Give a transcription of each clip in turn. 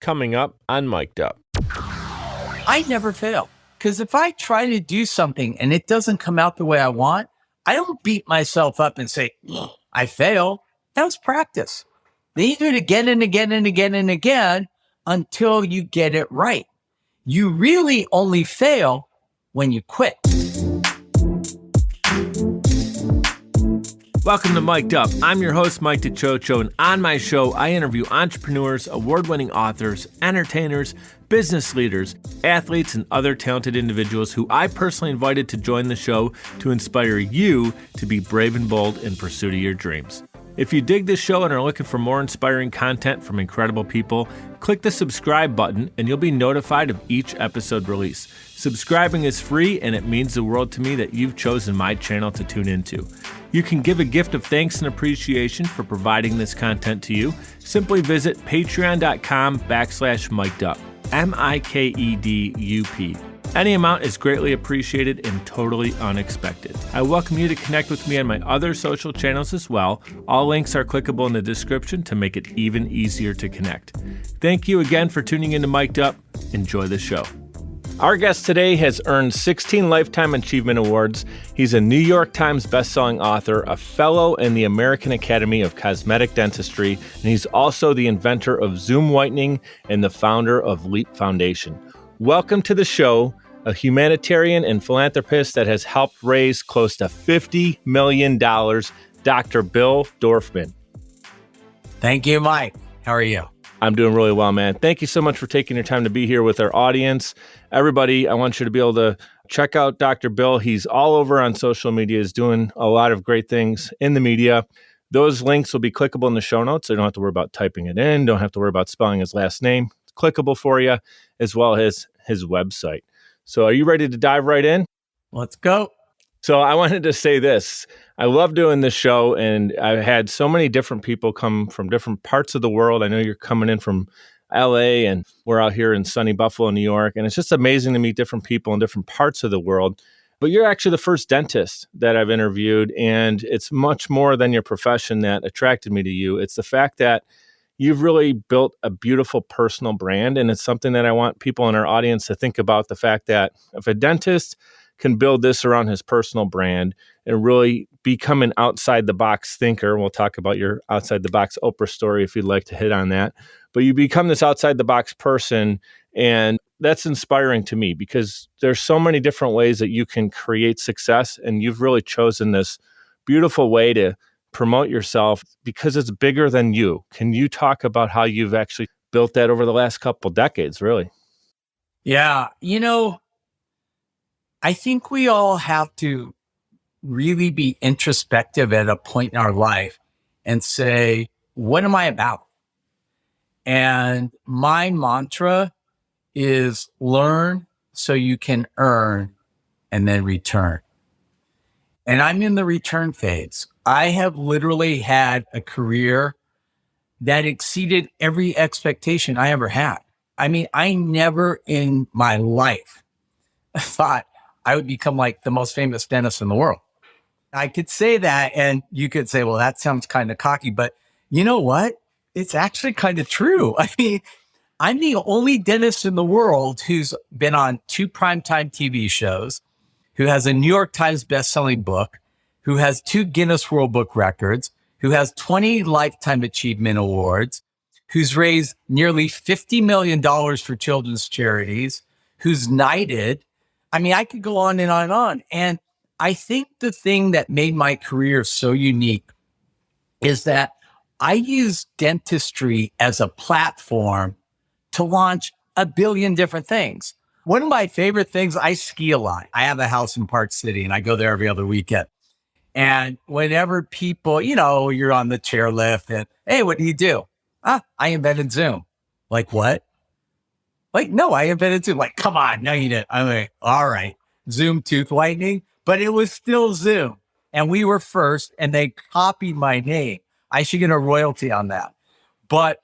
coming up on Mic'd Up. I never fail, because if I try to do something and it doesn't come out the way I want, I don't beat myself up and say, I failed. That was practice. Then you do it again and again and again and again until you get it right. You really only fail when you quit. Welcome to Mic'd Up. I'm your host, Mike DeChocho, and on my show, I interview entrepreneurs, award-winning authors, entertainers, business leaders, athletes, and other talented individuals who I personally invited to join the show to inspire you to be brave and bold in pursuit of your dreams. If you dig this show and are looking for more inspiring content from incredible people, click the subscribe button and you'll be notified of each episode release. Subscribing is free and it means the world to me that you've chosen my channel to tune into. You can give a gift of thanks and appreciation for providing this content to you. Simply visit patreon.com/mikedup, MIKEDUP. Any amount is greatly appreciated and totally unexpected. I welcome you to connect with me on my other social channels as well. All links are clickable in the description to make it even easier to connect. Thank you again for tuning into Mic'd Up. Enjoy the show. Our guest today has earned 16 Lifetime Achievement Awards. He's a New York Times bestselling author, a fellow in the American Academy of Cosmetic Dentistry, and he's also the inventor of Zoom Whitening and the founder of Leap Foundation. Welcome to the show, a humanitarian and philanthropist that has helped raise close to $50 million, Dr. Bill Dorfman. Thank you, Mike. How are you? I'm doing really well, man. Thank you so much for taking your time to be here with our audience. Everybody, I want you to be able to check out Dr. Bill. He's all over on social media. He's doing a lot of great things in the media. Those links will be clickable in the show notes. So you don't have to worry about typing it in. Don't have to worry about spelling his last name. It's clickable for you, as well as his website. So are you ready to dive right in? Let's go. So I wanted to say this. I love doing this show, and I've had so many different people come from different parts of the world. I know you're coming in from LA, and we're out here in sunny Buffalo, New York, and it's just amazing to meet different people in different parts of the world. But you're actually the first dentist that I've interviewed, and it's much more than your profession that attracted me to you. It's the fact that you've really built a beautiful personal brand, and it's something that I want people in our audience to think about, the fact that if a dentist can build this around his personal brand and really become an outside-the-box thinker. We'll talk about your outside-the-box Oprah story if you'd like to hit on that. But you become this outside-the-box person, and that's inspiring to me because there's so many different ways that you can create success, and you've really chosen this beautiful way to promote yourself because it's bigger than you. Can you talk about how you've actually built that over the last couple decades, really? Yeah, I think we all have to really be introspective at a point in our life and say, what am I about? And my mantra is learn so you can earn and then return. And I'm in the return phase. I have literally had a career that exceeded every expectation I ever had. I mean, I never in my life thought I would become like the most famous dentist in the world. I could say that, and you could say, well, that sounds kind of cocky, but you know what? It's actually kind of true. I mean, I'm the only dentist in the world who's been on 2 primetime TV shows, who has a New York Times bestselling book, who has 2 Guinness World Book records, who has 20 Lifetime Achievement Awards, who's raised nearly $50 million for children's charities, who's knighted. I mean, I could go on and on and on. And I think the thing that made my career so unique is that I use dentistry as a platform to launch a billion different things. One of my favorite things, I ski a lot. I have a house in Park City and I go there every other weekend. And whenever people, you're on the chairlift and, hey, what do you do? I invented Zoom. Like, what? Like, no, I invented Zoom. Like, come on. No, you didn't. I'm like, all right, Zoom tooth whitening, but it was still Zoom. And we were first and they copied my name. I should get a royalty on that. But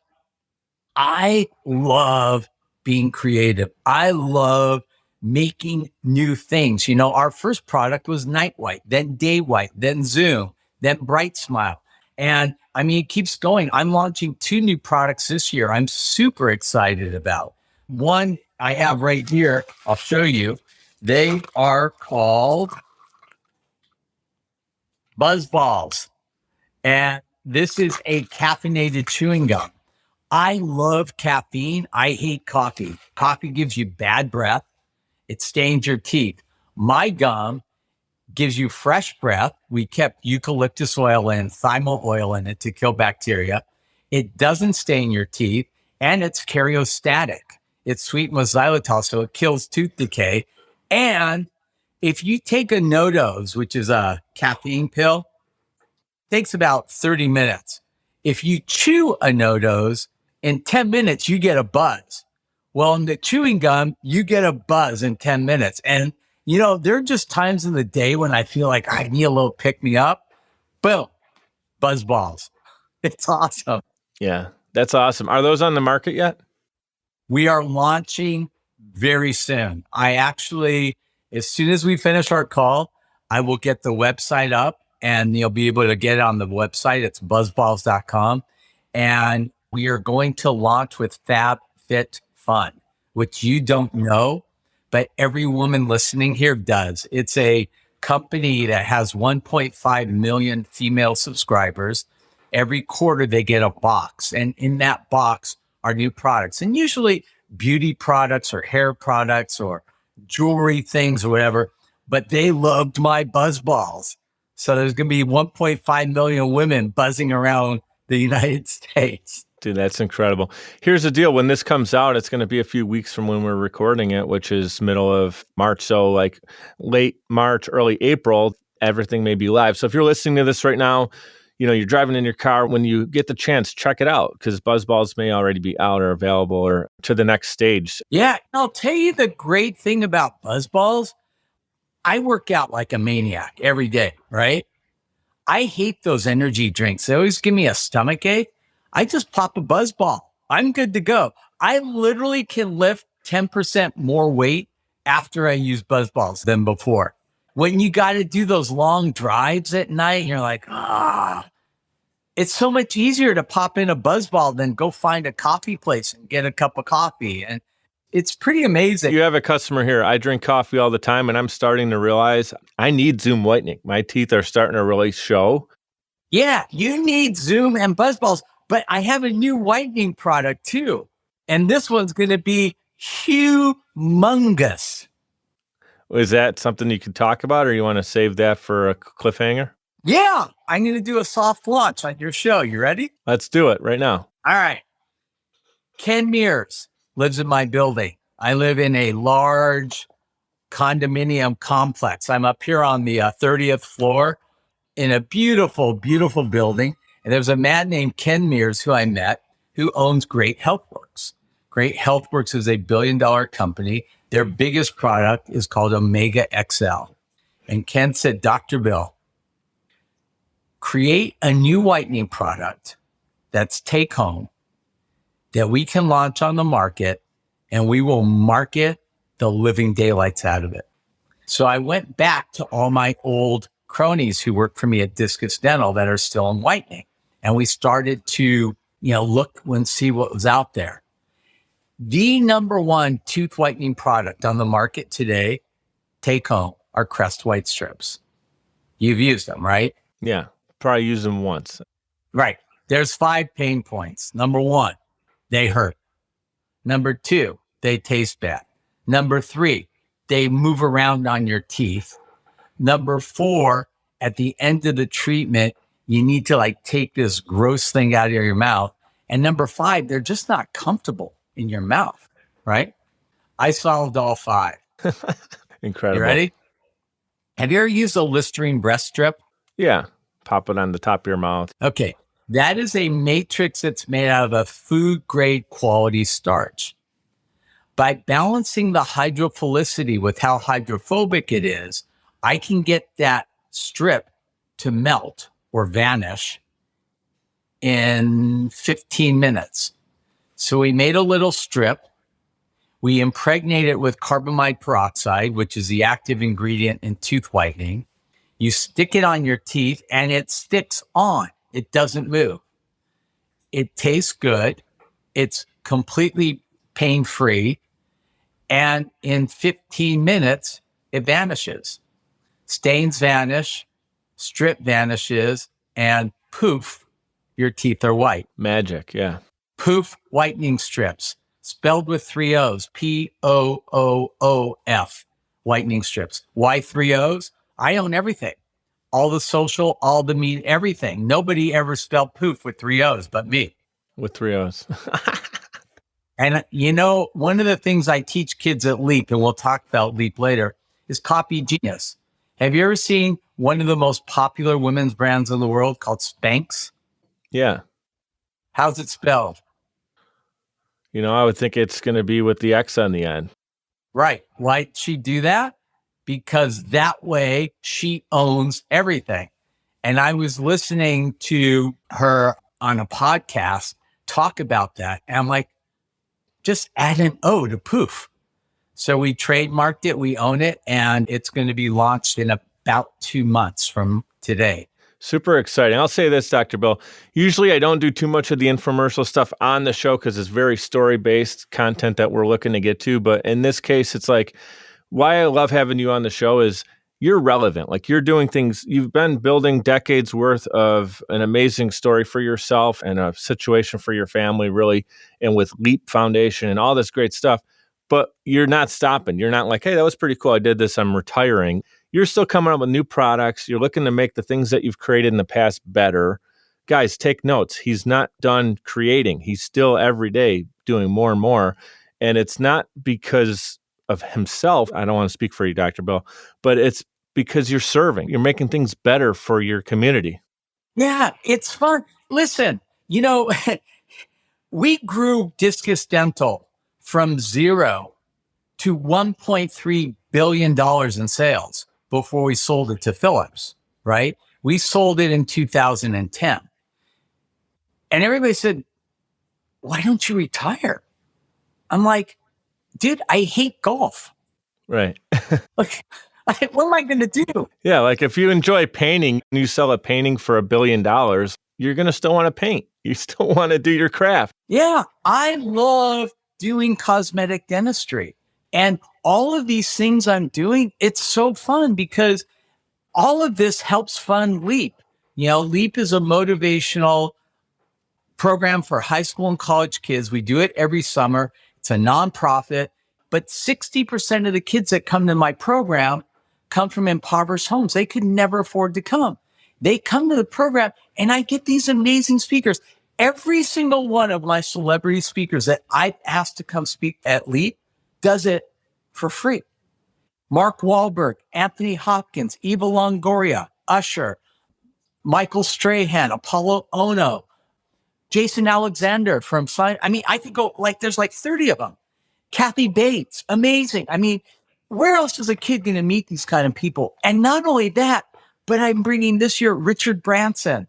I love being creative. I love making new things. Our first product was Night White, then Day White, then Zoom, then Bright Smile. And I mean, it keeps going. I'm launching 2 new products this year I'm super excited about. One I have right here. I'll show you. They are called Buzz Balls. And this is a caffeinated chewing gum. I love caffeine. I hate coffee. Coffee gives you bad breath. It stains your teeth. My gum gives you fresh breath. We kept eucalyptus oil and thymo oil in it to kill bacteria. It doesn't stain your teeth, and it's karyostatic. It's sweetened with xylitol, so it kills tooth decay. And if you take a no-dose, which is a caffeine pill, it takes about 30 minutes. If you chew a no-dose, in 10 minutes, you get a buzz. Well, in the chewing gum, you get a buzz in 10 minutes. And you know, there are just times in the day when I feel like I need a little pick me up. Boom, Buzz Balls. It's awesome. Yeah, that's awesome. Are those on the market yet? We are launching very soon. I actually, as soon as we finish our call, I will get the website up and you'll be able to get it on the website. It's buzzballs.com. And we are going to launch with FabFitFun, which you don't know, but every woman listening here does. It's a company that has 1.5 million female subscribers. Every quarter they get a box, and in that box are new products, and usually beauty products or hair products or jewelry things or whatever, but they loved my Buzz Balls. So there's going to be 1.5 million women buzzing around the United States. Dude, that's incredible. Here's the deal. When this comes out, it's going to be a few weeks from when we're recording it, which is middle of March. So like late March, early April, everything may be live. So if you're listening to this right now, you know, you're driving in your car, when you get the chance, check it out because Buzz Balls may already be out or available or to the next stage. Yeah. I'll tell you the great thing about Buzz Balls. I work out like a maniac every day, right? I hate those energy drinks. They always give me a stomach ache. I just pop a Buzz Ball. I'm good to go. I literally can lift 10% more weight after I use Buzz Balls than before. When you got to do those long drives at night, you're like, it's so much easier to pop in a Buzz Ball than go find a coffee place and get a cup of coffee. And it's pretty amazing. You have a customer here. I drink coffee all the time, and I'm starting to realize I need Zoom whitening. My teeth are starting to really show. Yeah, you need Zoom and Buzz Balls, but I have a new whitening product too. And this one's going to be humongous. Is that something you can talk about, or you want to save that for a cliffhanger? Yeah, I'm going to do a soft launch on your show. You ready? Let's do it right now. All right. Ken Mears lives in my building. I live in a large condominium complex. I'm up here on the 30th floor in a beautiful, beautiful building. And there's a man named Ken Mears who I met who owns Great Healthworks. Great Healthworks is a $1 billion company. Their biggest product is called Omega XL. And Ken said, Dr. Bill, create a new whitening product that's take home that we can launch on the market, and we will market the living daylights out of it. So I went back to all my old cronies who worked for me at Discus Dental that are still in whitening. And we started to, look and see what was out there. The number one tooth whitening product on the market today, take home, are Crest White Strips. You've used them, right? Yeah, probably use them once. Right. There's 5 pain points. Number 1, they hurt. Number 2, they taste bad. Number 3, they move around on your teeth. Number 4, at the end of the treatment, you need to take this gross thing out of your mouth. And number 5, they're just not comfortable in your mouth, right? I solved all 5. Incredible. You ready? Have you ever used a Listerine breast strip? Yeah. Pop it on the top of your mouth. Okay. That is a matrix that's made out of a food grade quality starch. By balancing the hydrophilicity with how hydrophobic it is, I can get that strip to melt or vanish in 15 minutes. So we made a little strip. We impregnate it with carbamide peroxide, which is the active ingredient in tooth whitening. You stick it on your teeth and it sticks on. It doesn't move. It tastes good. It's completely pain-free. And in 15 minutes, it vanishes. Stains vanish, strip vanishes, and poof, your teeth are white. Magic, yeah. Poof whitening strips, spelled with 3 O's, Poof, whitening strips. Why 3 O's? I own everything. All the social, all the media, everything. Nobody ever spelled poof with 3 O's but me. With 3 O's. And one of the things I teach kids at Leap, and we'll talk about Leap later, is copy genius. Have you ever seen one of the most popular women's brands in the world called Spanx? Yeah. How's it spelled? I would think it's going to be with the X on the end. Right. Why'd she do that? Because that way she owns everything. And I was listening to her on a podcast talk about that. And I'm like, just add an O to poof. So we trademarked it, we own it, and it's going to be launched in about 2 months from today. Super exciting. I'll say this, Dr. Bill. Usually I don't do too much of the infomercial stuff on the show because it's very story-based content that we're looking to get to. But in this case, it's like, why I love having you on the show is you're relevant. Like you're doing things, you've been building decades worth of an amazing story for yourself and a situation for your family, really, and with Leap Foundation and all this great stuff. But you're not stopping. You're not like, hey, that was pretty cool. I did this. I'm retiring. You're still coming up with new products. You're looking to make the things that you've created in the past better. Guys, take notes. He's not done creating. He's still every day doing more and more. And it's not because of himself. I don't want to speak for you, Dr. Bill, but it's because you're serving. You're making things better for your community. Yeah, it's fun. Listen, we grew Discus Dental from 0 to $1.3 billion in sales before we sold it to Philips, right? We sold it in 2010. And everybody said, why don't you retire? I'm like, dude, I hate golf. Right. Like, what am I going to do? Yeah, like if you enjoy painting and you sell a painting for $1 billion, you're going to still want to paint. You still want to do your craft. Yeah, I love doing cosmetic dentistry. And all of these things I'm doing, it's so fun because all of this helps fund Leap. Leap is a motivational program for high school and college kids. We do it every summer. It's a nonprofit, but 60% of the kids that come to my program come from impoverished homes. They could never afford to come. They come to the program and I get these amazing speakers. Every single one of my celebrity speakers that I've asked to come speak at Leap does it for free. Mark Wahlberg, Anthony Hopkins, Eva Longoria, Usher, Michael Strahan, Apollo Ono, Jason Alexander from I could go there's 30 of them. Kathy Bates, amazing. Where else is a kid going to meet these kind of people? And not only that, but I'm bringing this year Richard Branson.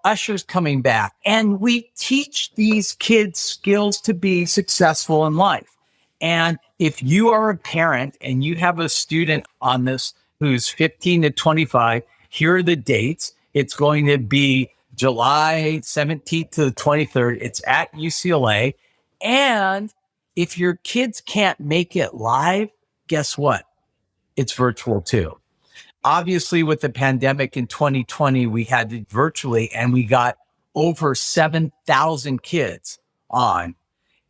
Usher's coming back. And we teach these kids skills to be successful in life. And if you are a parent and you have a student on this who's 15 to 25, here are the dates. It's going to be July 17th to the 23rd. It's at UCLA. And if your kids can't make it live, guess what? It's virtual too. Obviously, with the pandemic in 2020, we had it virtually and we got over 7,000 kids on.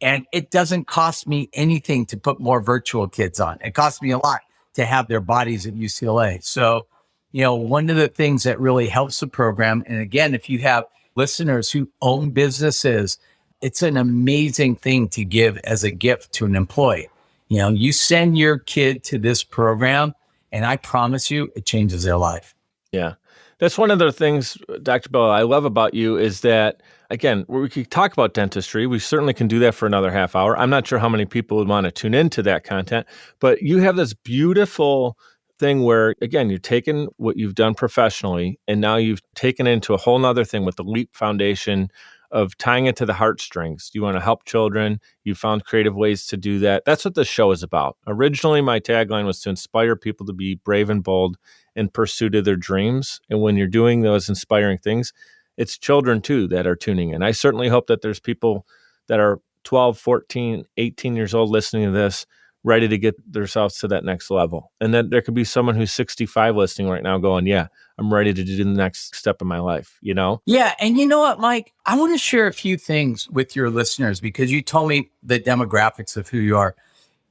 And it doesn't cost me anything to put more virtual kids on. It costs me a lot to have their bodies at UCLA. So, one of the things that really helps the program, and again, if you have listeners who own businesses, it's an amazing thing to give as a gift to an employee. You send your kid to this program, and I promise you, it changes their life. Yeah. That's one of the things, Dr. Bill, I love about you is that, again, we could talk about dentistry. We certainly can do that for another half hour. I'm not sure how many people would want to tune into that content, but you have this beautiful thing where, again, you're taking what you've done professionally, and now you've taken it into a whole nother thing with the Leap Foundation of tying it to the heartstrings. You want to help children. You found creative ways to do that. That's what this show is about. Originally, my tagline was to inspire people to be brave and bold in pursuit of their dreams. And when you're doing those inspiring things, it's children too that are tuning in. I certainly hope that there's people that are 12, 14, 18 years old listening to this, ready to get themselves to that next level. And that there could be someone who's 65 listening right now going, yeah, I'm ready to do the next step in my life, you know? Yeah. And you know what, Mike? I want to share a few things with your listeners because you told me the demographics of who you are.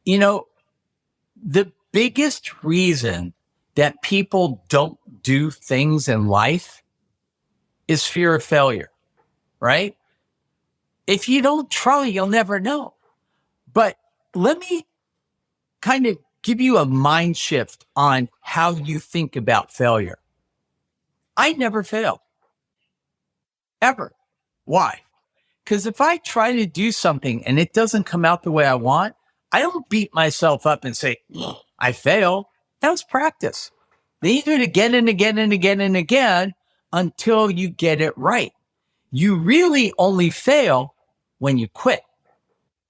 You know, the biggest reason that people don't do things in life is fear of failure, right? If you don't try, you'll never know. But let me kind of give you a mind shift on how you think about failure. I never fail, ever. Why? Because if I try to do something and it doesn't come out the way I want, I don't beat myself up and say, I failed. That was practice. Then you do it again and again and again and again until you get it right. You really only fail when you quit.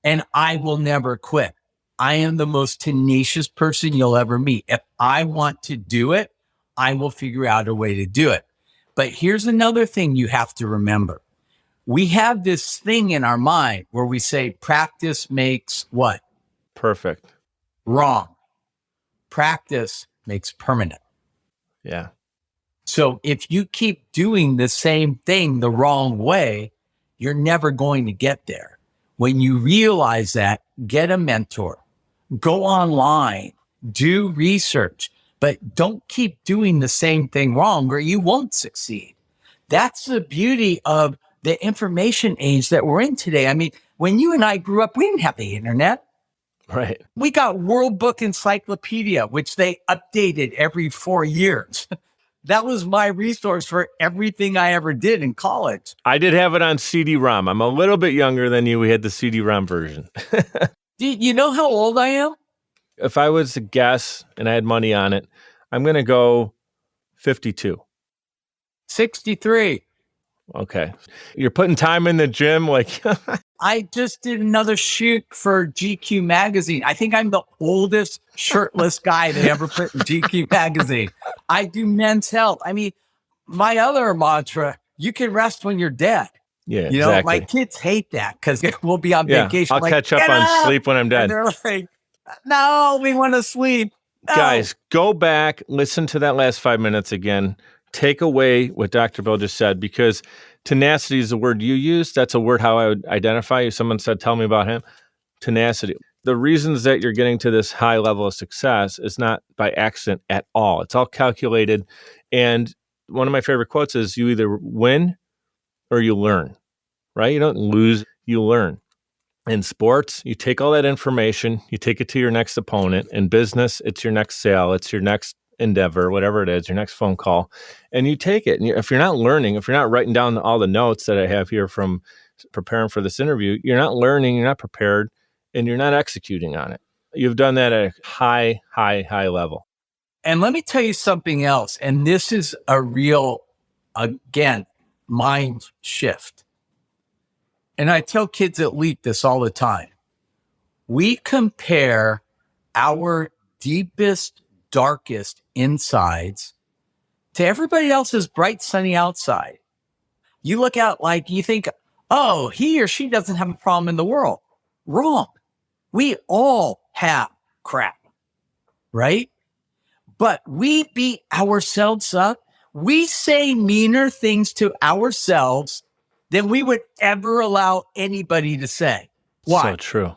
And I will never quit. I am the most tenacious person you'll ever meet. If I want to do it, I will figure out a way to do it. But here's another thing you have to remember. We have this thing in our mind where we say practice makes what? Perfect. Wrong. Practice makes permanent. Yeah. So if you keep doing the same thing the wrong way, you're never going to get there. When you realize that, get a mentor, go online, do research, but don't keep doing the same thing wrong or you won't succeed. That's the beauty of the information age that we're in today. I mean, when you and I grew up, we didn't have the internet. Right. We got World Book Encyclopedia, which they updated every 4 years. That was my resource for everything I ever did in college. I did have it on CD-ROM. I'm a little bit younger than you. We had the CD-ROM version. Do you know how old I am? If I was to guess and I had money on it, I'm going to go 52. 63. Okay. You're putting time in the gym like I just did another shoot for GQ magazine. I think I'm the oldest shirtless guy they ever put in GQ magazine. I do men's health. I mean, my other mantra, you can rest when you're dead. Yeah, You know, exactly. my kids hate that because we'll be on vacation. I'll like, catch up "Get on up!" sleep when I'm dead. And they're like, no, we want to sleep. No. Guys, go back, listen to that last 5 minutes again. Take away what Dr. Bill just said, because tenacity is the word you used. That's a word how I would identify you. Someone said, tell me about him. Tenacity. The reasons that you're getting to this high level of success is not by accident at all. It's all calculated. And one of my favorite quotes is, you either win or you learn, right? You don't lose, you learn. In sports, you take all that information, you take it to your next opponent. In business, it's your next sale, it's your next endeavor, whatever it is, your next phone call, and you take it. And if you're not learning, if you're not writing down all the notes that I have here from preparing for this interview, you're not learning, you're not prepared, and you're not executing on it. You've done that at a high level. And let me tell you something else. And this is a real, again, mind shift. And I tell kids at Leap this all the time. We compare our deepest, darkest insides to everybody else's bright, sunny outside. You look out like you think, oh, he or she doesn't have a problem in the world. Wrong. We all have crap, right? But we beat ourselves up. We say meaner things to ourselves than we would ever allow anybody to say. Why? So true.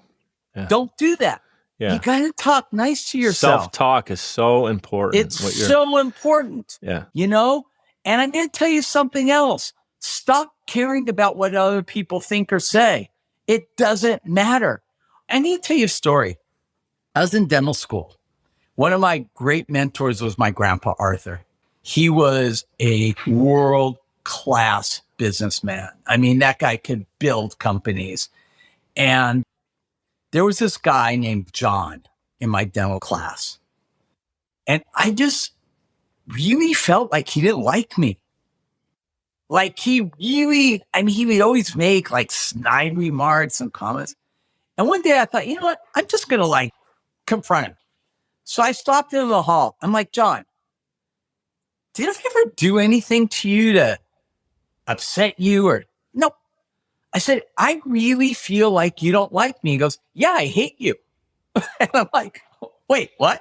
Yeah. Don't do that. Yeah. You got to talk nice to yourself. Self-talk is so important. It's so important. Yeah. You know? And I'm going to tell you something else. Stop caring about what other people think or say. It doesn't matter. I need to tell you a story. I was in dental school. One of my great mentors was my grandpa, Arthur. He was a world-class businessman. I mean, that guy could build companies. And there was this guy named John in my dental class. And I just really felt like he didn't like me. Like he really, I mean, he would always make like snide remarks and comments. And one day I thought, you know what? I'm just going to like confront him. So I stopped him in the hall. I'm like, John, did I ever do anything to you to upset you or nope. I said, I really feel like you don't like me. He goes, yeah, I hate you. And I'm like, wait, what?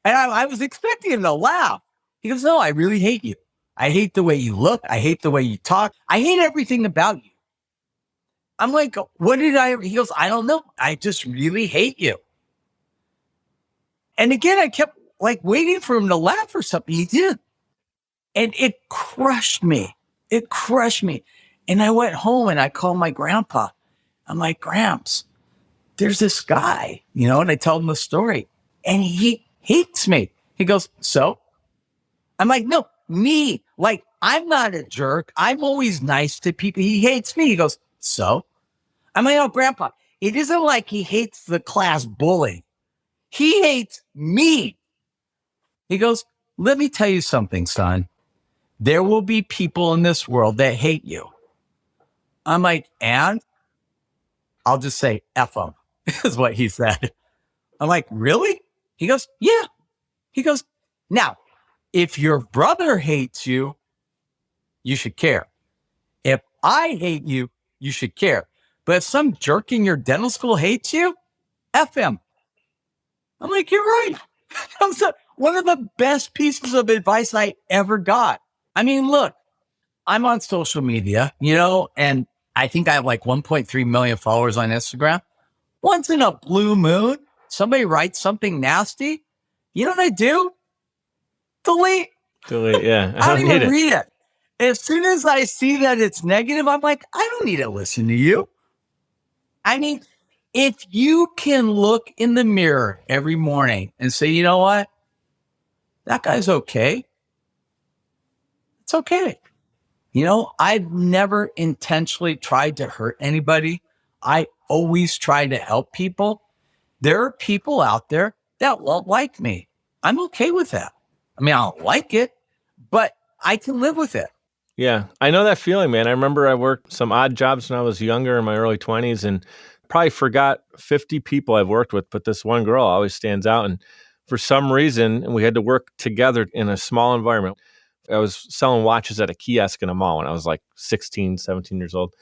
And I was expecting him to laugh. He goes, no, I really hate you. I hate the way you look. I hate the way you talk. I hate everything about you. I'm like, what did I? He goes, I don't know. I just really hate you. And again, I kept like waiting for him to laugh or something. He didn't. And it crushed me. It crushed me. And I went home and I called my grandpa. I'm like, Gramps, there's this guy, and I told him the story and he hates me. He goes, so? I'm like, no, me. Like, I'm not a jerk. I'm always nice to people. He hates me. He goes, so? I'm like, oh, Grandpa, it isn't like he hates the class bully. He hates me. He goes, let me tell you something, son. There will be people in this world that hate you. I'm like, and? I'll just say, F them, is what he said. I'm like, really? He goes, yeah. He goes, now, if your brother hates you, you should care. If I hate you, you should care. But if some jerk in your dental school hates you, F him. I'm like, you're right. That was one of the best pieces of advice I ever got. I mean, look, I'm on social media, and I think I have like 1.3 million followers on Instagram. Once in a blue moon, somebody writes something nasty. You know what I do? Delete. Yeah. I don't even read it. As soon as I see that it's negative, I'm like, I don't need to listen to you. I mean, if you can look in the mirror every morning and say, you know what? That guy's okay. It's okay. I've never intentionally tried to hurt anybody. I always try to help people. There are people out there that won't like me. I'm okay with that. I mean, I don't like it, but I can live with it. Yeah, I know that feeling, man. I remember I worked some odd jobs when I was younger in my early 20s and probably forgot 50 people I've worked with, but this one girl always stands out. And for some reason, we had to work together in a small environment. I was selling watches at a kiosk in a mall when I was like 16, 17 years old.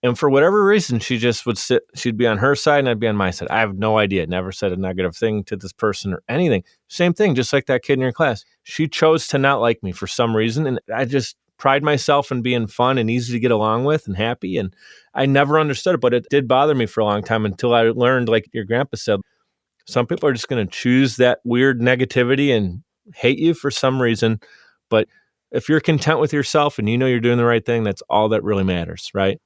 And for whatever reason, she just would sit, she'd be on her side and I'd be on my side. I have no idea. Never said a negative thing to this person or anything. Same thing, just like that kid in your class. She chose to not like me for some reason. And I just pride myself in being fun and easy to get along with and happy. And I never understood it, but it did bother me for a long time until I learned, like your grandpa said, some people are just going to choose that weird negativity and hate you for some reason. But if you're content with yourself and you're doing the right thing, that's all that really matters, right?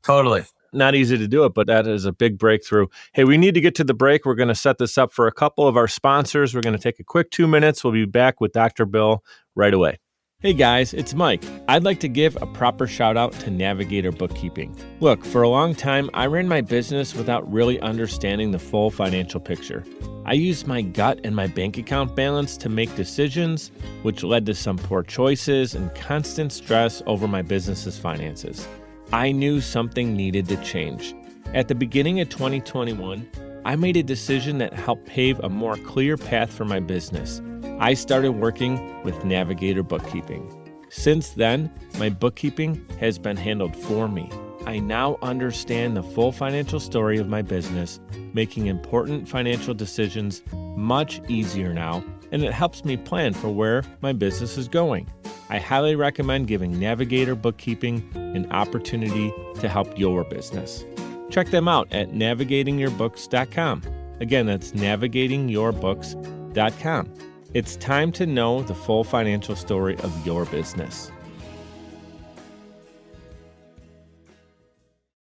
Totally. Not easy to do it, but that is a big breakthrough. Hey, we need to get to the break. We're going to set this up for a couple of our sponsors. We're going to take a quick 2 minutes. We'll be back with Dr. Bill right away. Hey guys, it's Mike. I'd like to give a proper shout out to Navigator Bookkeeping. Look, for a long time, I ran my business without really understanding the full financial picture. I used my gut and my bank account balance to make decisions, which led to some poor choices and constant stress over my business's finances. I knew something needed to change. At the beginning of 2021, I made a decision that helped pave a more clear path for my business. I started working with Navigator Bookkeeping. Since then, my bookkeeping has been handled for me. I now understand the full financial story of my business, making important financial decisions much easier now, and it helps me plan for where my business is going. I highly recommend giving Navigator Bookkeeping an opportunity to help your business. Check them out at navigatingyourbooks.com. Again, that's navigatingyourbooks.com. It's time to know the full financial story of your business.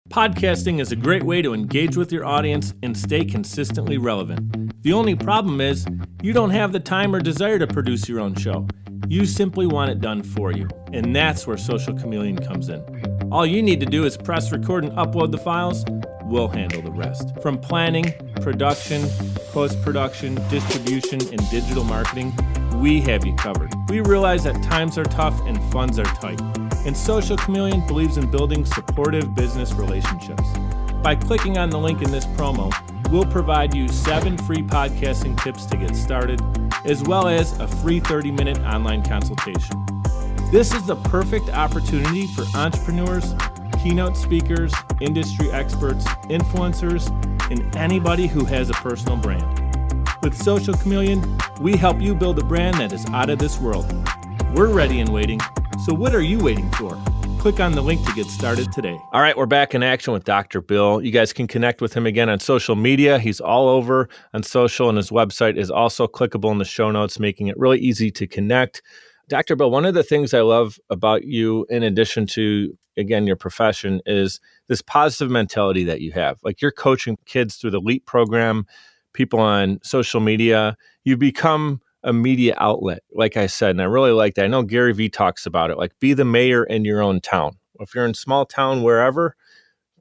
Podcasting is a great way to engage with your audience and stay consistently relevant. The only problem is you don't have the time or desire to produce your own show. You simply want it done for you. And that's where Social Chameleon comes in. All you need to do is press record and upload the files. We'll handle the rest. From planning, production, post-production, distribution, and digital marketing, we have you covered. We realize that times are tough and funds are tight. And Social Chameleon believes in building supportive business relationships. By clicking on the link in this promo, we'll provide you 7 free podcasting tips to get started, as well as a free 30-minute online consultation. This is the perfect opportunity for entrepreneurs, keynote speakers, industry experts, influencers, and anybody who has a personal brand. With Social Chameleon, we help you build a brand that is out of this world. We're ready and waiting, so what are you waiting for? Click on the link to get started today. All right, we're back in action with Dr. Bill. You guys can connect with him again on social media. He's all over on social, and his website is also clickable in the show notes, making it really easy to connect. Dr. Bill, one of the things I love about you, in addition to, again, your profession, is this positive mentality that you have. Like, you're coaching kids through the LEAP program, people on social media. You've become a media outlet, like I said, and I really like that. I know Gary Vee talks about it, like, be the mayor in your own town. If you're in small town, wherever,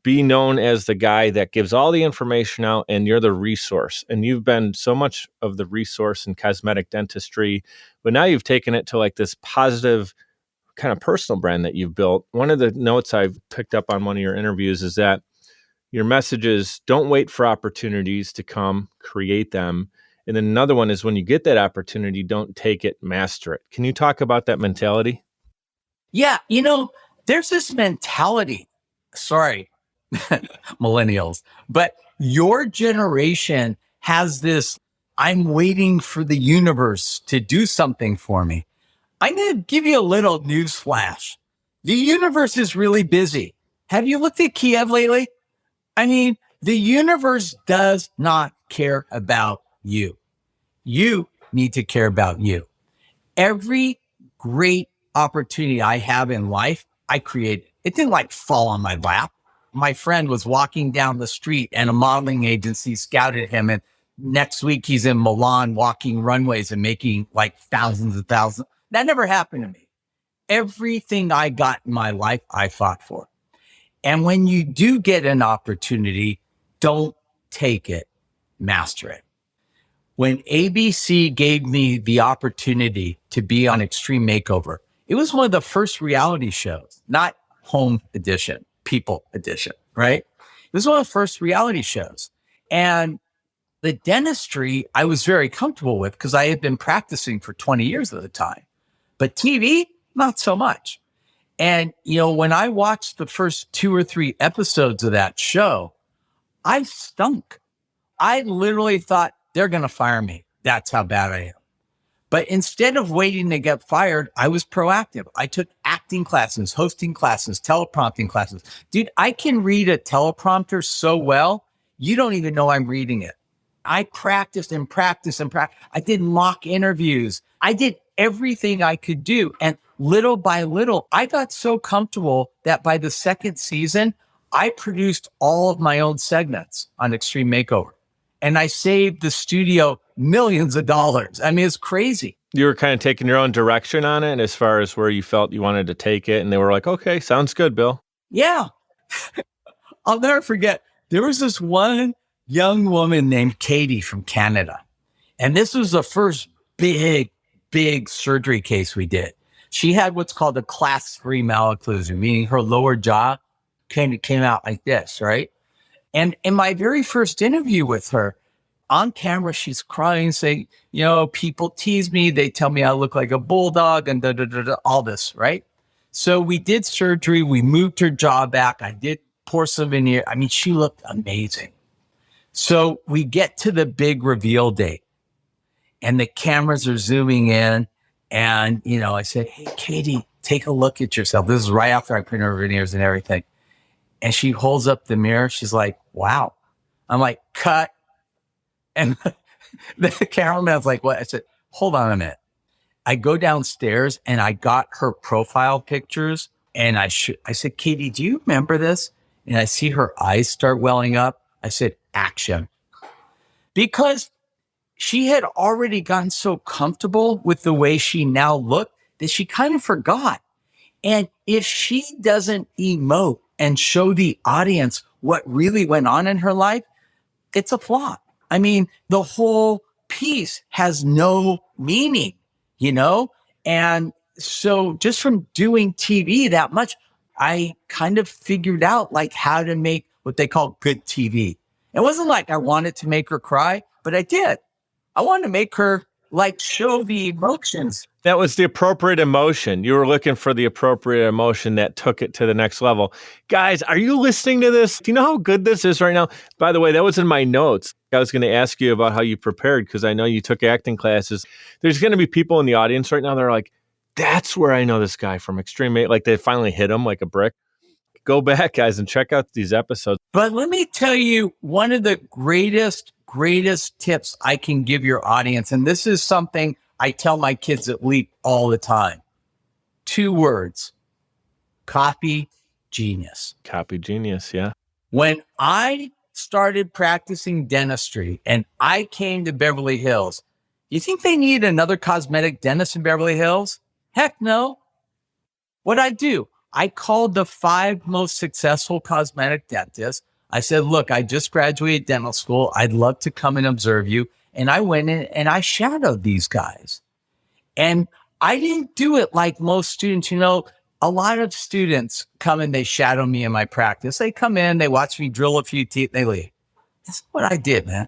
be known as the guy that gives all the information out, and you're the resource. And you've been so much of the resource in cosmetic dentistry, but now you've taken it to like this positive kind of personal brand that you've built. One of the notes I've picked up on one of your interviews is that your message is, don't wait for opportunities to come, create them. And then another one is, when you get that opportunity, don't take it, master it. Can you talk about that mentality? Yeah, there's this mentality. Sorry, millennials, but your generation has this, I'm waiting for the universe to do something for me. I'm going to give you a little news flash. The universe is really busy. Have you looked at Kiev lately? I mean, the universe does not care about you. You need to care about you. Every great opportunity I have in life, I created. It didn't like fall on my lap. My friend was walking down the street and a modeling agency scouted him. And next week he's in Milan walking runways and making like thousands and thousands. That never happened to me. Everything I got in my life, I fought for. And when you do get an opportunity, don't take it, master it. When ABC gave me the opportunity to be on Extreme Makeover, it was one of the first reality shows, not home edition, people edition, right? It was one of the first reality shows. And the dentistry, I was very comfortable with because I had been practicing for 20 years at the time. But TV, not so much. And, when I watched the first 2 or 3 episodes of that show, I stunk. I literally thought, they're going to fire me. That's how bad I am. But instead of waiting to get fired, I was proactive. I took acting classes, hosting classes, teleprompting classes. Dude, I can read a teleprompter so well, you don't even know I'm reading it. I practiced and practiced and practiced. I did mock interviews. I did everything I could do. And little by little, I got so comfortable that by the second season, I produced all of my own segments on Extreme Makeover. And I saved the studio millions of dollars. I mean, it's crazy. You were kind of taking your own direction on it as far as where you felt you wanted to take it. And they were like, okay, sounds good, Bill. Yeah. I'll never forget. There was this one young woman named Katie from Canada. And this was the first big surgery case we did. She had what's called a class 3 malocclusion, meaning her lower jaw came out like this, right? And in my very first interview with her, on camera, she's crying, saying, people tease me. They tell me I look like a bulldog and all this, right? So we did surgery. We moved her jaw back. I did pour some veneer. I mean, she looked amazing. So we get to the big reveal date and the cameras are zooming in. And, I said, hey, Katie, take a look at yourself. This is right after I put her veneers and everything. And she holds up the mirror. She's like, wow. I'm like, cut. And the cameraman's like, what? I said, hold on a minute. I go downstairs and I got her profile pictures. And I said, Katie, do you remember this? And I see her eyes start welling up. I said, action. Because she had already gotten so comfortable with the way she now looked that she kind of forgot. And if she doesn't emote and show the audience what really went on in her life, it's a flop. I mean, the whole piece has no meaning, And so just from doing TV that much, I kind of figured out like how to make what they call good TV. It wasn't like I wanted to make her cry, but I did. I wanted to make her like show the emotions. That was the appropriate emotion. You were looking for the appropriate emotion that took it to the next level. Guys, are you listening to this? Do you know how good this is right now? By the way, that was in my notes. I was going to ask you about how you prepared because I know you took acting classes. There's going to be people in the audience right now that are like, that's where I know this guy from Extreme 8. Like they finally hit him like a brick. Go back, guys, and check out these episodes. But let me tell you one of the greatest tips I can give your audience. And this is something I tell my kids at Leap all the time. 2 words, copy genius. Copy genius, yeah. When I started practicing dentistry and I came to Beverly Hills, you think they need another cosmetic dentist in Beverly Hills? Heck no. What'd I do? I called the 5 most successful cosmetic dentists. I said, look, I just graduated dental school. I'd love to come and observe you. And I went in and I shadowed these guys. And I didn't do it like most students. You know, a lot of students come and they shadow me in my practice. They come in, they watch me drill a few teeth, they leave. That's what I did, man.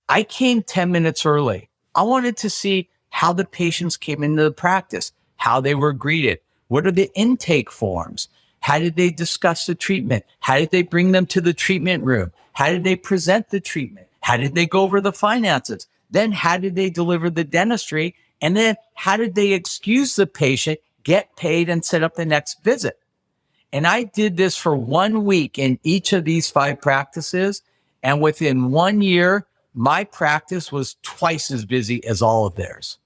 I came 10 minutes early. I wanted to see how the patients came into the practice, how they were greeted. What are the intake forms? How did they discuss the treatment? How did they bring them to the treatment room? How did they present the treatment? How did they go over the finances? Then how did they deliver the dentistry? And then how did they excuse the patient, get paid, and set up the next visit? And I did this for 1 week in each of these 5 practices. And within 1 year, my practice was twice as busy as all of theirs.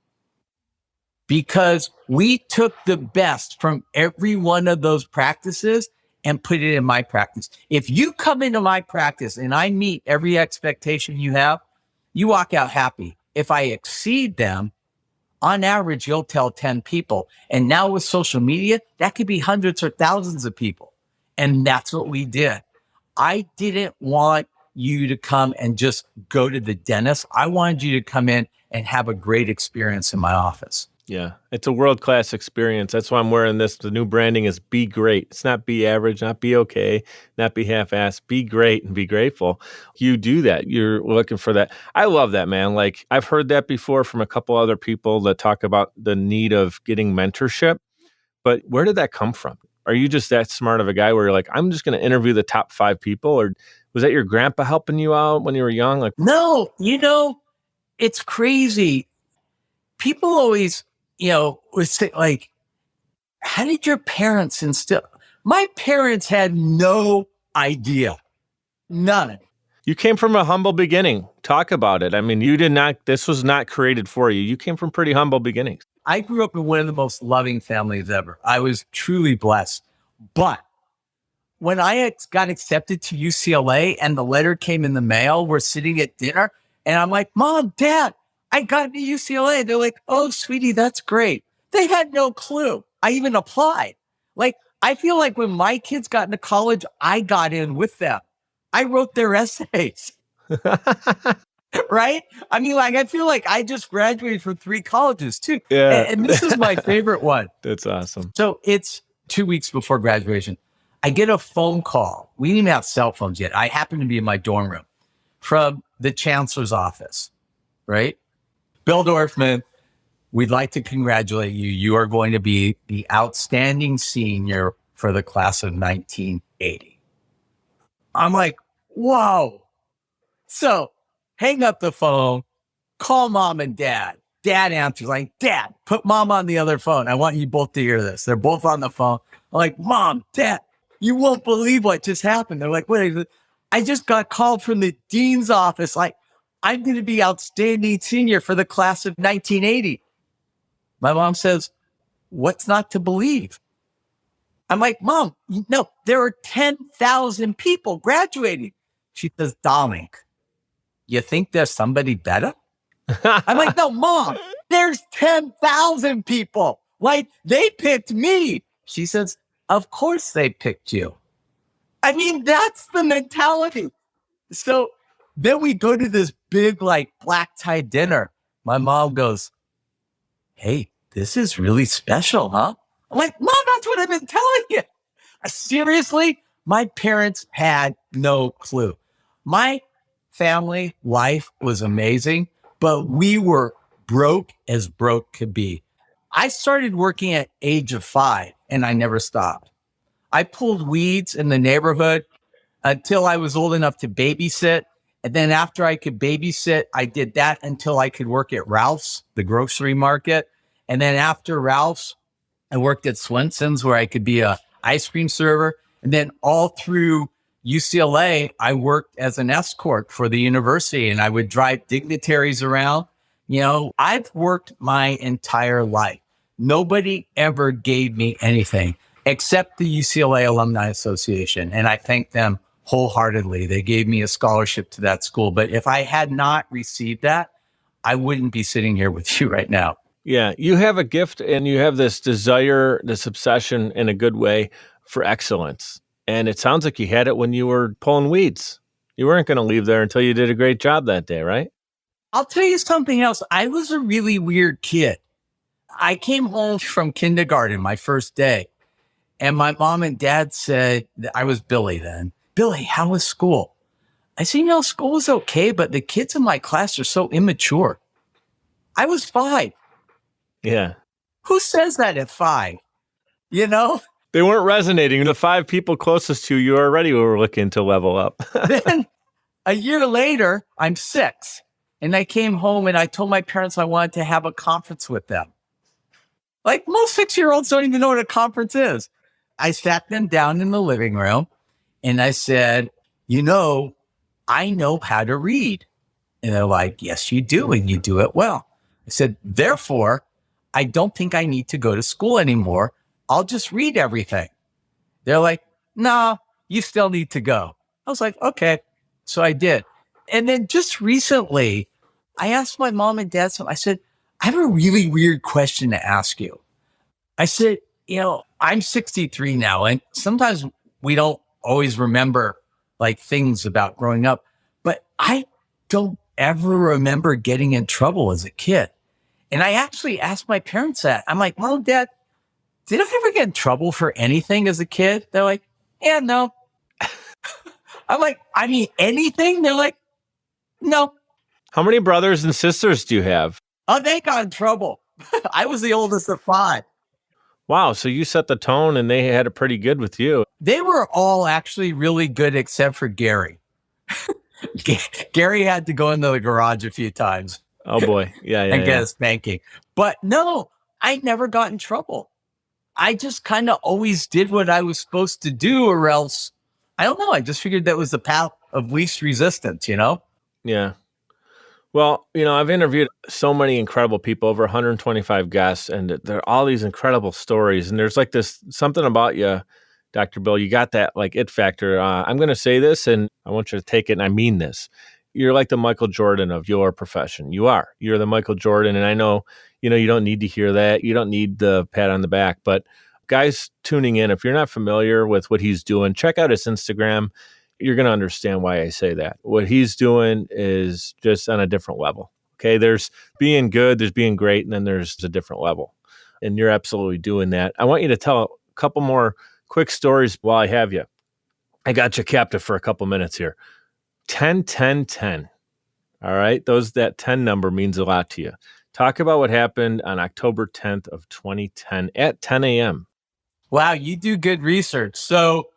Because we took the best from every one of those practices and put it in my practice. If you come into my practice and I meet every expectation you have, you walk out happy. If I exceed them, on average, you'll tell 10 people. And now with social media, that could be hundreds or thousands of people. And that's what we did. I didn't want you to come and just go to the dentist. I wanted you to come in and have a great experience in my office. Yeah, it's a world-class experience. That's why I'm wearing this. The new branding is be great. It's not be average, not be okay, not be half-assed. Be great and be grateful. You do that. You're looking for that. I love that, man. Like I've heard that before from a couple other people that talk about the need of getting mentorship. But where did that come from? Are you just that smart of a guy where you're like, I'm just going to interview the top 5 people? Or was that your grandpa helping you out when you were young? Like, no, you know, it's crazy. People always, would say like, how did your parents instill? My parents had no idea. None. you came from a humble beginning. Talk about it. I mean, this was not created for you. You came from pretty humble beginnings. I grew up in one of the most loving families ever. I was truly blessed. But when I got accepted to UCLA and the letter came in the mail, we're sitting at dinner and I'm like, Mom, Dad, I got into UCLA. They're like, oh, sweetie, that's great. They had no clue. I even applied. Like, I feel like when my kids got into college, I got in with them. I wrote their essays. Right? I mean, like, I feel like I just graduated from 3 colleges too. Yeah. And this is my favorite one. That's awesome. So it's 2 weeks before graduation. I get a phone call. We didn't even have cell phones yet. I happened to be in my dorm room from the chancellor's office, right? Bill Dorfman, we'd like to congratulate you. You are going to be the outstanding senior for the class of 1980. I'm like, whoa. So hang up the phone, call Mom and Dad. Dad answers like, Dad, put Mom on the other phone. I want you both to hear this. They're both on the phone. I'm like, Mom, Dad, you won't believe what just happened. They're like, wait, I just got called from the dean's office. Like, I'm going to be outstanding senior for the class of 1980. My mom says, what's not to believe? I'm like, Mom, no, there are 10,000 people graduating. She says, darling, you think there's somebody better? I'm like, no, Mom, there's 10,000 people. Like, they picked me. She says, of course they picked you. I mean, that's the mentality. So then we go to this big, like, black tie dinner. My mom goes, hey, this is really special, huh? I'm like, Mom, that's what I've been telling you. Seriously, my parents had no clue. My family life was amazing, but we were broke as broke could be. I started working at age of 5 and I never stopped. I pulled weeds in the neighborhood until I was old enough to babysit. And then after I could babysit, I did that until I could work at Ralph's, the grocery market. And then after Ralph's, I worked at Swenson's where I could be a ice cream server. And then all through UCLA, I worked as an escort for the university and I would drive dignitaries around. I've worked my entire life. Nobody ever gave me anything except the UCLA Alumni Association. And I thank them wholeheartedly. They gave me a scholarship to that school. But if I had not received that, I wouldn't be sitting here with you right now. Yeah, you have a gift and you have this desire, this obsession in a good way for excellence. And it sounds like you had it when you were pulling weeds. You weren't going to leave there until you did a great job that day, right? I'll tell you something else. I was a really weird kid. I came home from kindergarten my first day, and my mom and dad said, I was Billy then. Billy, how was school? I said, school was okay, but the kids in my class are so immature. I was 5. Yeah. Who says that at 5? They weren't resonating. The 5 people closest to you already were looking to level up. Then a year later, I'm 6. And I came home and I told my parents I wanted to have a conference with them. Like most 6-year-olds don't even know what a conference is. I sat them down in the living room and I said, I know how to read. And they're like, yes, you do. And you do it well. I said, therefore, I don't think I need to go to school anymore. I'll just read everything. They're like, no, you still need to go. I was like, okay. So I did. And then just recently, I asked my mom and dad something. I said, I have a really weird question to ask you. I said, I'm 63 now, and sometimes we don't always remember like things about growing up, but I don't ever remember getting in trouble as a kid. And I actually asked my parents that. I'm like, Mom, Dad, did I ever get in trouble for anything as a kid? They're like, yeah, no. I'm like, anything? They're like, no. How many brothers and sisters do you have? Oh, they got in trouble. I was the oldest of 5. Wow. So you set the tone and they had it pretty good with you. They were all actually really good except for Gary. Gary had to go into the garage a few times. Oh boy. Yeah. And get a spanking. But no, I never got in trouble. I just kind of always did what I was supposed to do, or else, I don't know. I just figured that was the path of least resistance, Yeah. Well, I've interviewed so many incredible people, over 125 guests, and there are all these incredible stories. And there's like this something about you, Dr. Bill. You got that like it factor. I'm going to say this, and I want you to take it, and I mean this. You're like the Michael Jordan of your profession. You are. You're the Michael Jordan, and I know, you don't need to hear that. You don't need the pat on the back. But guys tuning in, if you're not familiar with what he's doing, check out his Instagram. You're going to understand why I say that. What he's doing is just on a different level. Okay. There's being good, there's being great, and then there's a different level. And you're absolutely doing that. I want you to tell a couple more quick stories while I have you. I got you captive for a couple minutes here. 10, 10, 10. All right. That 10 number means a lot to you. Talk about what happened on October 10th of 2010 at 10 a.m. Wow. You do good research. So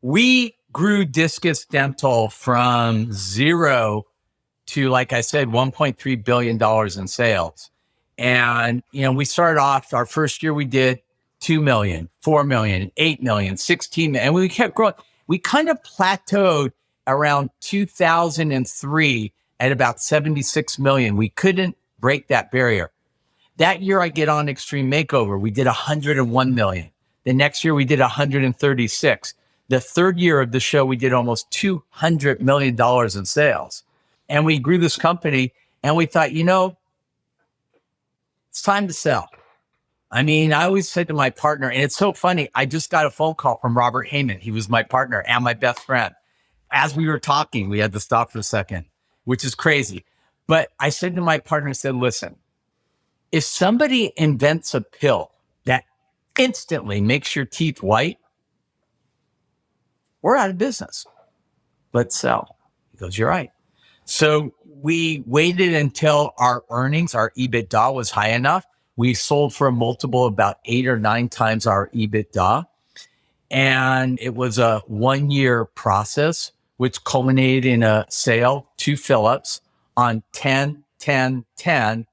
we grew Discus Dental from 0 to, like I said, $1.3 billion in sales. And, we started off our first year, we did 2 million, 4 million, 8 million, 16 million, and we kept growing. We kind of plateaued around 2003 at about 76 million. We couldn't break that barrier. That year I get on Extreme Makeover. We did 101 million. The next year we did 136. The third year of the show, we did almost $200 million in sales. And we grew this company and we thought, it's time to sell. I always said to my partner, and it's so funny, I just got a phone call from Robert Heyman. He was my partner and my best friend. As we were talking, we had to stop for a second, which is crazy. But I said to my partner, I said, listen, if somebody invents a pill that instantly makes your teeth white, we're out of business. Let's sell. He goes, you're right. So we waited until our earnings, our EBITDA was high enough. We sold for a multiple of about 8 or 9 times our EBITDA. And it was a 1-year process, which culminated in a sale to Phillips on 10/10/10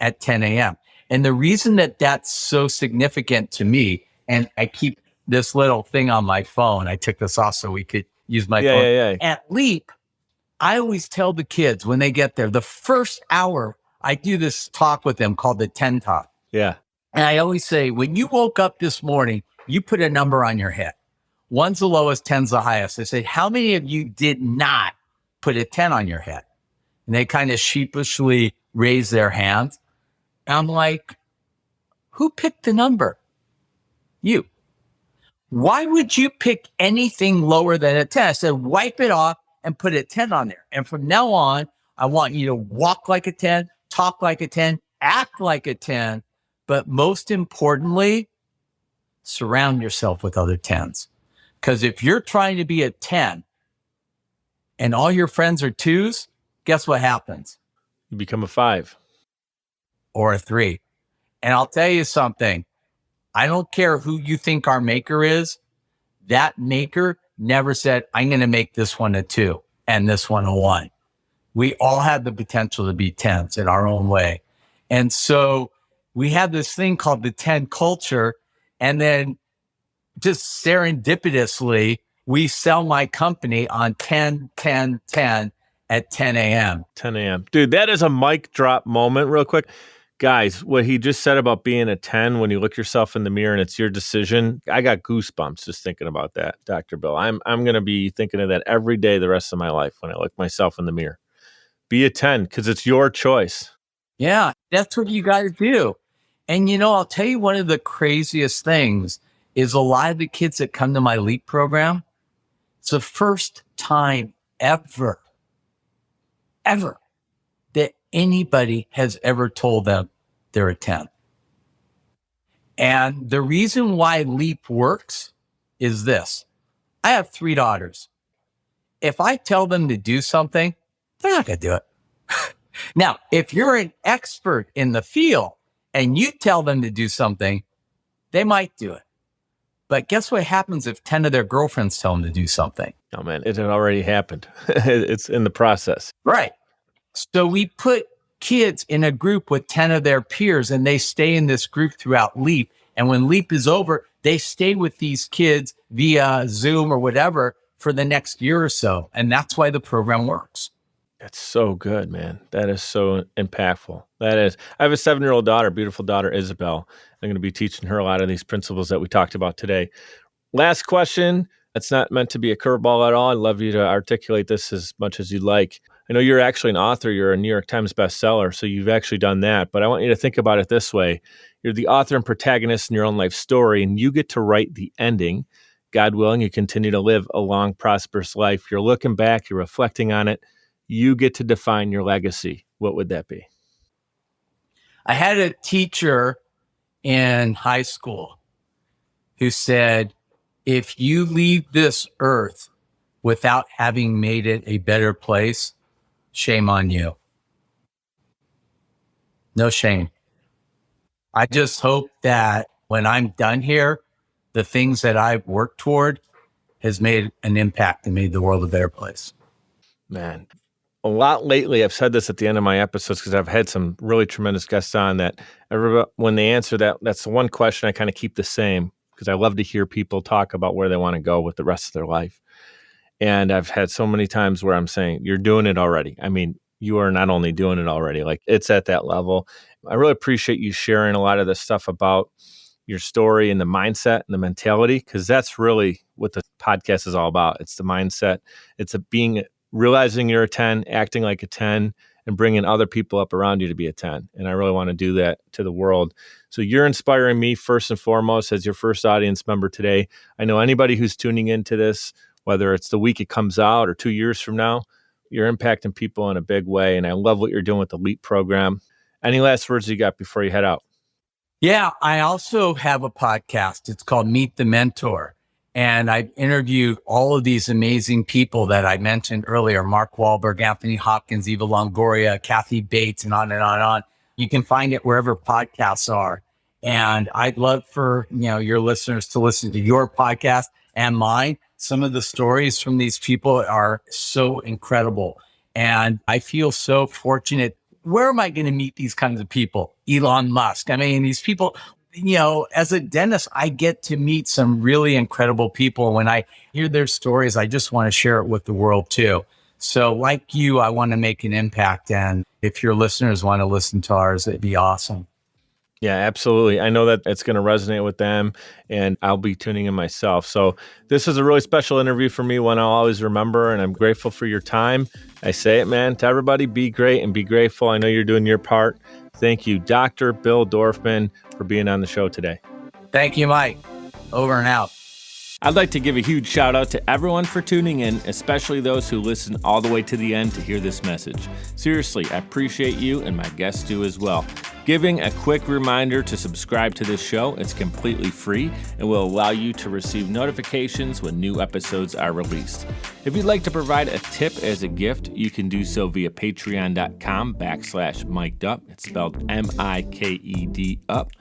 at 10 a.m. And the reason that that's so significant to me, and I keep this little thing on my phone, I took this off so we could use my phone. Yeah. At Leap, I always tell the kids when they get there, the first hour, I do this talk with them called the 10 Talk. Yeah. And I always say, when you woke up this morning, you put a number on your head. 1's the lowest, 10's the highest. I say, how many of you did not put a 10 on your head? And they kind of sheepishly raise their hands. And I'm like, who picked the number? You. Why would you pick anything lower than a 10? I said, wipe it off and put a 10 on there. And from now on, I want you to walk like a 10, talk like a 10, act like a 10. But most importantly, surround yourself with other 10s. Because if you're trying to be a 10 and all your friends are 2s, guess what happens? You become a 5. Or a 3. And I'll tell you something. I don't care who you think our maker is. That maker never said, I'm going to make this one a 2 and this one a 1. We all have the potential to be 10s in our own way. And so we have this thing called the 10 culture. And then just serendipitously, we sell my company on 10/10/10 at 10 a.m. 10 a.m. Dude, that is a mic drop moment real quick. Guys, what he just said about being a 10 when you look yourself in the mirror and it's your decision, I got goosebumps just thinking about that, Dr. Bill. I'm going to be thinking of that every day the rest of my life when I look myself in the mirror. Be a 10 because it's your choice. Yeah, that's what you got to do. And, I'll tell you one of the craziest things is a lot of the kids that come to my Leap program, it's the first time ever that anybody has ever told them they're a 10. And the reason why Leap works is this. I have 3 daughters. If I tell them to do something, they're not going to do it. Now, if you're an expert in the field and you tell them to do something, they might do it. But guess what happens if 10 of their girlfriends tell them to do something? Oh, man, it had already happened. It's in the process. Right. So we put kids in a group with 10 of their peers, and they stay in this group throughout Leap. And when Leap is over, they stay with these kids via Zoom or whatever for the next year or so. And that's why the program works. That's so good, man. That is so impactful. That is. I have a 7-year-old daughter, beautiful daughter, Isabel. I'm going to be teaching her a lot of these principles that we talked about today. Last question. It's not meant to be a curveball at all. I'd love you to articulate this as much as you'd like. I know you're actually an author. You're a New York Times bestseller, so you've actually done that. But I want you to think about it this way. You're the author and protagonist in your own life story, and you get to write the ending. God willing, you continue to live a long, prosperous life. You're looking back. You're reflecting on it. You get to define your legacy. What would that be? I had a teacher in high school who said, if you leave this earth without having made it a better place, shame on you. No shame. I just hope that when I'm done here, the things that I've worked toward has made an impact and made the world a better place. Man, a lot lately, I've said this at the end of my episodes because I've had some really tremendous guests on that when they answer that, that's the one question I kind of keep the same because I love to hear people talk about where they want to go with the rest of their life. And I've had so many times where I'm saying, you're doing it already. I mean, you are not only doing it already, like it's at that level. I really appreciate you sharing a lot of this stuff about your story and the mindset and the mentality, because that's really what the podcast is all about. It's the mindset. It's realizing you're a 10, acting like a 10, and bringing other people up around you to be a 10. And I really want to do that to the world. So you're inspiring me first and foremost as your first audience member today. I know anybody who's tuning into this, whether it's the week it comes out or 2 years from now, you're impacting people in a big way. And I love what you're doing with the LEAP program. Any last words you got before you head out? Yeah, I also have a podcast. It's called Meet the Mentor. And I've interviewed all of these amazing people that I mentioned earlier, Mark Wahlberg, Anthony Hopkins, Eva Longoria, Kathy Bates, and on and on and on. You can find it wherever podcasts are. And I'd love for, your listeners to listen to your podcast and mine. Some of the stories from these people are so incredible. And I feel so fortunate. Where am I going to meet these kinds of people? Elon Musk. I mean, these people, as a dentist, I get to meet some really incredible people. When I hear their stories, I just want to share it with the world too. So like you, I want to make an impact. And if your listeners want to listen to ours, it'd be awesome. Yeah, absolutely. I know that it's going to resonate with them, and I'll be tuning in myself. So this is a really special interview for me, one I'll always remember, and I'm grateful for your time. I say it, man, to everybody, be great and be grateful. I know you're doing your part. Thank you, Dr. Bill Dorfman, for being on the show today. Thank you, Mike. Over and out. I'd like to give a huge shout out to everyone for tuning in, especially those who listen all the way to the end to hear this message. Seriously, I appreciate you, and my guests do as well. Giving a quick reminder to subscribe to this show. It's completely free and will allow you to receive notifications when new episodes are released. If you'd like to provide a tip as a gift, you can do so via patreon.com/micedup. It's spelled MIKED up.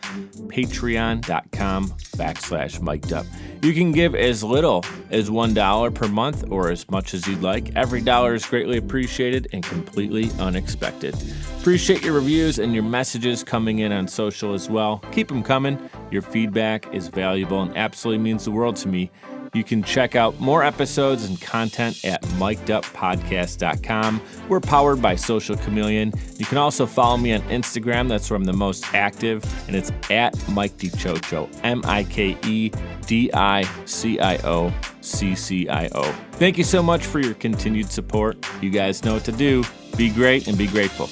Patreon.com/micedup. You can give as little as $1 per month or as much as you'd like. Every dollar is greatly appreciated and completely unexpected. Appreciate your reviews and your messages coming in on social as well. Keep them coming. Your feedback is valuable and absolutely means the world to me. You can check out more episodes and content at mikeduppodcast.com. We're powered by Social Chameleon. You can also follow me on Instagram. That's where I'm the most active, and it's at Mike DiCiccio, MIKEDICIOCCIO. Thank you so much for your continued support. You guys know what to do. Be great and be grateful.